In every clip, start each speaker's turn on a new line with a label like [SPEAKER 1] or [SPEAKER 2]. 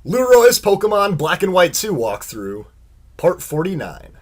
[SPEAKER 1] Lueroi's Pokemon Black and White 2 walkthrough, Part 49.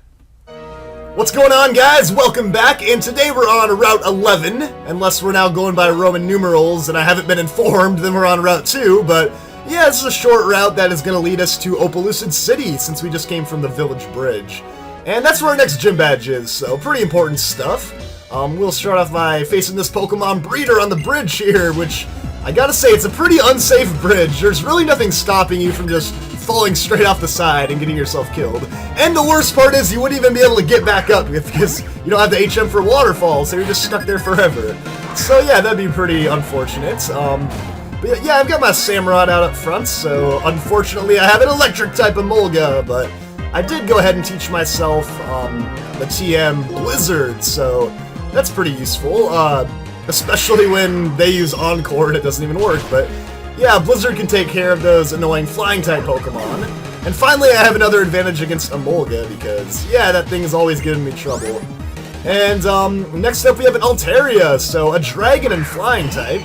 [SPEAKER 1] What's going on, guys? Welcome back, and today we're on Route 11, unless we're now going by Roman numerals and I haven't been informed, then we're on Route 2, but yeah, this is a short route that is going to lead us to Opelucid City, since we just came from the village bridge. And that's where our next gym badge is, so pretty important stuff. We'll start off by facing this Pokemon breeder on the bridge here, which I gotta say, it's a pretty unsafe bridge. There's really nothing stopping you from just falling straight off the side and getting yourself killed. And the worst part is you wouldn't even be able to get back up because you don't have the HM for waterfalls, so you're just stuck there forever. So yeah, that'd be pretty unfortunate. But yeah, I've got my Samurott out up front, so unfortunately I have an electric type of Molga, but I did go ahead and teach myself the TM Blizzard, so that's pretty useful. Especially when they use Encore and it doesn't even work, but yeah, Blizzard can take care of those annoying Flying-type Pokemon. And finally, I have another advantage against Emolga, because, yeah, that thing is always giving me trouble. And, next up we have an Altaria, so a Dragon and Flying-type.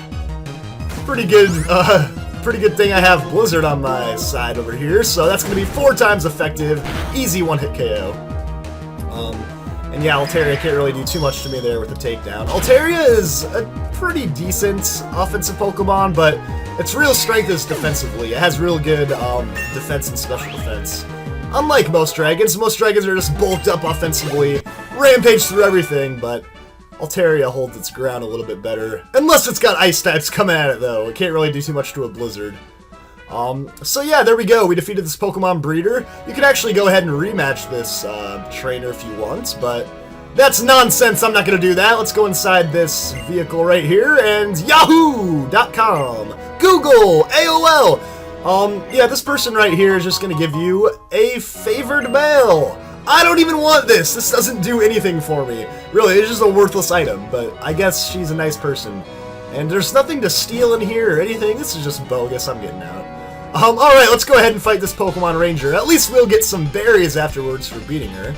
[SPEAKER 1] Pretty good thing I have Blizzard on my side over here, so that's gonna be 4 times effective, easy one-hit KO. And yeah, Altaria can't really do too much to me there with the takedown. Altaria is a pretty decent offensive Pokemon, but its real strength is defensively. It has real good defense and special defense. Unlike most dragons are just bulked up offensively, rampage through everything, but Altaria holds its ground a little bit better. Unless it's got ice types coming at it, though. It can't really do too much to a Blizzard. So yeah, there we go. We defeated this Pokemon breeder. You can actually go ahead and rematch this trainer if you want, but that's nonsense. I'm not going to do that. Let's go inside this vehicle right here, and Yahoo.com, Google, AOL. Yeah, this person right here is just going to give you a favored mail. I don't even want this. This doesn't do anything for me. Really, it's just a worthless item, but I guess she's a nice person. And there's nothing to steal in here or anything. This is just bogus. I'm getting out. Alright, let's go ahead and fight this Pokemon Ranger. At least we'll get some berries afterwards for beating her.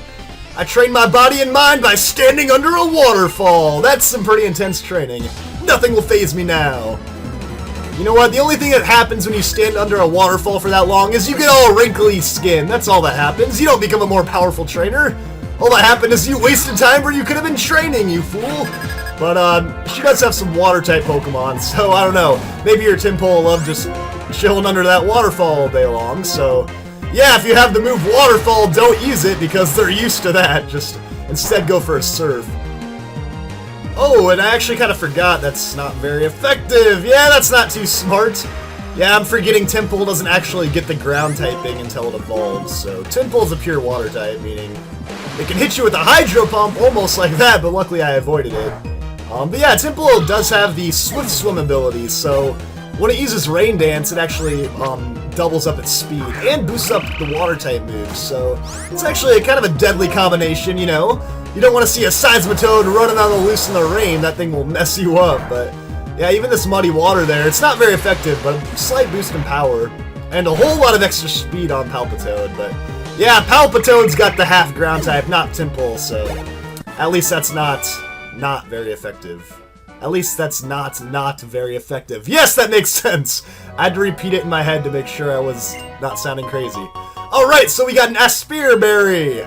[SPEAKER 1] I trained my body and mind by standing under a waterfall. That's some pretty intense training. Nothing will faze me now. You know what? The only thing that happens when you stand under a waterfall for that long is you get all wrinkly skin. That's all that happens. You don't become a more powerful trainer. All that happened is you wasted time where you could have been training, you fool. But, she does have some water-type Pokemon, so I don't know. Maybe your Timpo will love just chilling under that waterfall all day long, so yeah, if you have the move Waterfall, don't use it because they're used to that. Just instead go for a Surf. Oh, and I actually kind of forgot that's not very effective. Yeah, that's not too smart. Yeah, I'm forgetting Temple doesn't actually get the ground typing until it evolves, so Temple is a pure water type, meaning it can hit you with a Hydro Pump almost like that, but luckily I avoided it. But yeah, Temple does have the Swift Swim abilities, so when it uses Rain Dance, it actually doubles up its speed and boosts up the water-type moves, so it's actually a kind of a deadly combination, you know? You don't want to see a Seismitoad running on the loose in the rain, that thing will mess you up, but yeah, even this muddy water there, it's not very effective, but a slight boost in power, and a whole lot of extra speed on Palpitoad, but yeah, Palpitoad's got the half ground type, not Temple, so at least that's not very effective. At least that's not very effective. Yes, that makes sense! I had to repeat it in my head to make sure I was not sounding crazy. Alright, so we got an Aspire Berry!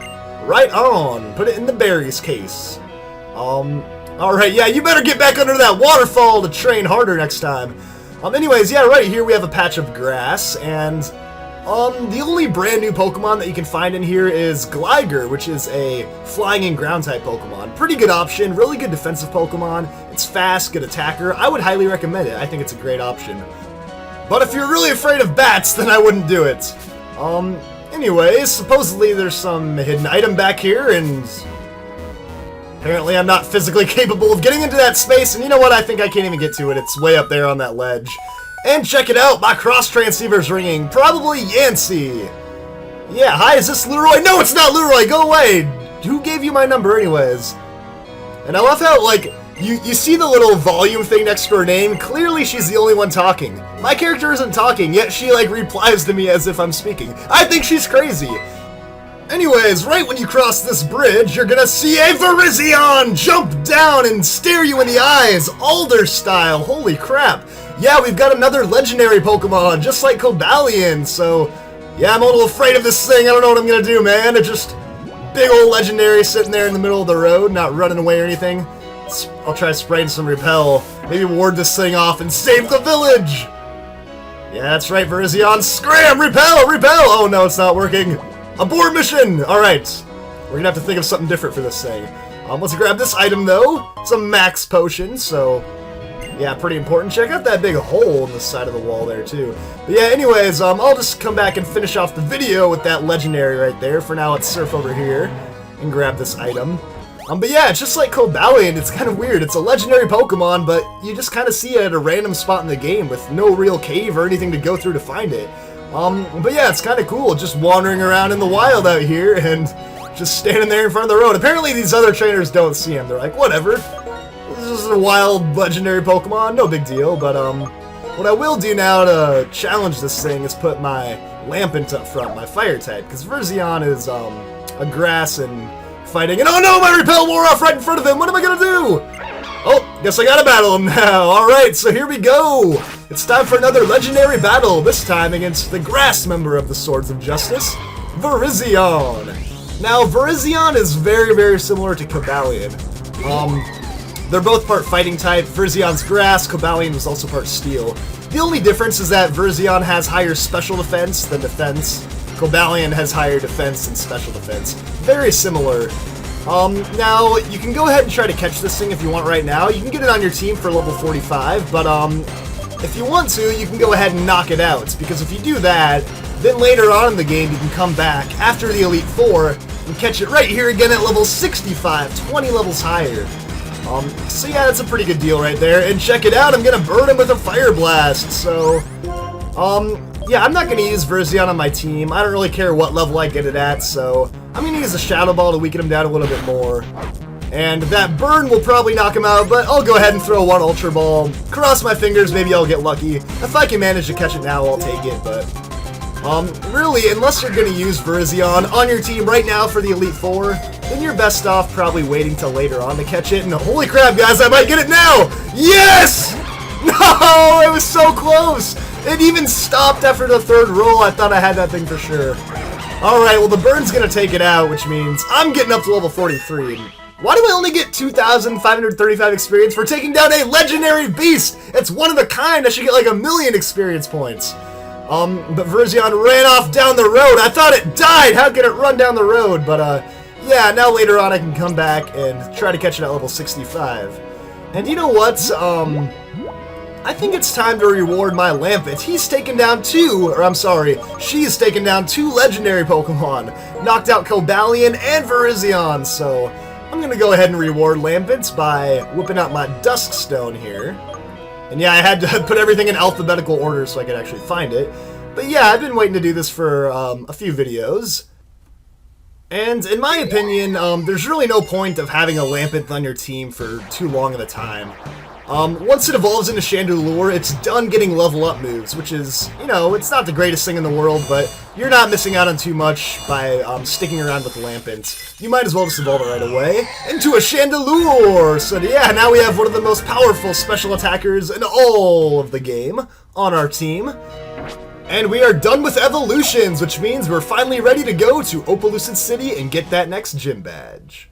[SPEAKER 1] Right on! Put it in the berries case. Alright, yeah, you better get back under that waterfall to train harder next time. Anyways, yeah, right here we have a patch of grass, and the only brand new Pokemon that you can find in here is Gligar, which is a flying and ground type Pokemon. Pretty good option, really good defensive Pokemon. It's fast, good attacker. I would highly recommend it. I think it's a great option. But if you're really afraid of bats, then I wouldn't do it. Anyways, supposedly there's some hidden item back here, and apparently I'm not physically capable of getting into that space, and you know what? I think I can't even get to it. It's way up there on that ledge. And check it out, my cross transceiver's ringing. Probably Yancey. Yeah, hi, is this Lueroi? No, it's not Lueroi, go away! Who gave you my number anyways? And I love how, like, you see the little volume thing next to her name? Clearly she's the only one talking. My character isn't talking, yet she, like, replies to me as if I'm speaking. I think she's crazy. Anyways, right when you cross this bridge, you're gonna see a Virizion jump down and stare you in the eyes, Alder style. Holy crap. yeah, we've got another legendary Pokemon, just like Cobalion, so yeah, I'm a little afraid of this thing. I don't know what I'm gonna do, man. It's just big old legendary sitting there in the middle of the road, not running away or anything. I'll try spraying some Repel, maybe ward this thing off and save the village! Yeah, that's right, Virizion. Scram! Repel! Repel! Oh no, it's not working. Abort mission! Alright. We're gonna have to think of something different for this thing. Let's grab this item, though. It's a max potion, so yeah, pretty important. Check out that big hole in the side of the wall there, too. But yeah, anyways, I'll just come back and finish off the video with that legendary right there. For now, let's surf over here and grab this item. But yeah, it's just like Cobalion. It's kind of weird. It's a legendary Pokemon, but you just kind of see it at a random spot in the game with no real cave or anything to go through to find it. But yeah, it's kind of cool just wandering around in the wild out here and just standing there in front of the road. Apparently these other trainers don't see him. They're like, whatever. This is a wild legendary Pokemon, no big deal. But what I will do now to challenge this thing is put my Lampent up front, my fire type, because Virizion is a grass and fighting, and oh no, my Repel wore off right in front of him. What am I gonna do? Oh, guess I gotta battle him now. Alright, so here we go. It's time for another legendary battle, this time against the grass member of the Swords of Justice, Virizion. Now, Virizion is very, very similar to Cobalion. They're both part fighting type. Virizion's grass, Cobalion was also part steel. The only difference is that Virizion has higher special defense than defense. Cobalion has higher defense and special defense. Very similar. Now, you can go ahead and try to catch this thing if you want right now. You can get it on your team for level 45, but if you want to, you can go ahead and knock it out, because if you do that, then later on in the game you can come back after the Elite Four and catch it right here again at level 65, 20 levels higher. So yeah, that's a pretty good deal right there. And check it out, I'm gonna burn him with a Fire Blast, so yeah, I'm not going to use Virizion on my team. I don't really care what level I get it at, so I'm going to use a Shadow Ball to weaken him down a little bit more. And that burn will probably knock him out, but I'll go ahead and throw one Ultra Ball. Cross my fingers, maybe I'll get lucky. If I can manage to catch it now, I'll take it, but really, unless you're going to use Virizion on your team right now for the Elite Four, then you're best off probably waiting till later on to catch it. And holy crap, guys, I might get it now! Yes! No, it was so close! It even stopped after the third roll. I thought I had that thing for sure. Alright, well the burn's gonna take it out, which means I'm getting up to level 43. Why do I only get 2,535 experience for taking down a legendary beast? It's one of a kind. I should get like 1,000,000 experience points. But Virizion ran off down the road. I thought it died. How could it run down the road? But yeah, now later on I can come back and try to catch it at level 65. And you know what? I think it's time to reward my Lampent. He's taken down she's taken down 2 legendary Pokemon. Knocked out Cobalion and Virizion, so I'm gonna go ahead and reward Lampent by whipping out my Dusk Stone here. And yeah, I had to put everything in alphabetical order so I could actually find it. But yeah, I've been waiting to do this for a few videos. And in my opinion, there's really no point of having a Lampent on your team for too long of a time. Once it evolves into Chandelure, it's done getting level up moves, which is, you know, it's not the greatest thing in the world, but you're not missing out on too much by sticking around with Lampent. You might as well just evolve it right away into a Chandelure! So yeah, now we have one of the most powerful special attackers in all of the game on our team. And we are done with evolutions, which means we're finally ready to go to Opelucid City and get that next gym badge.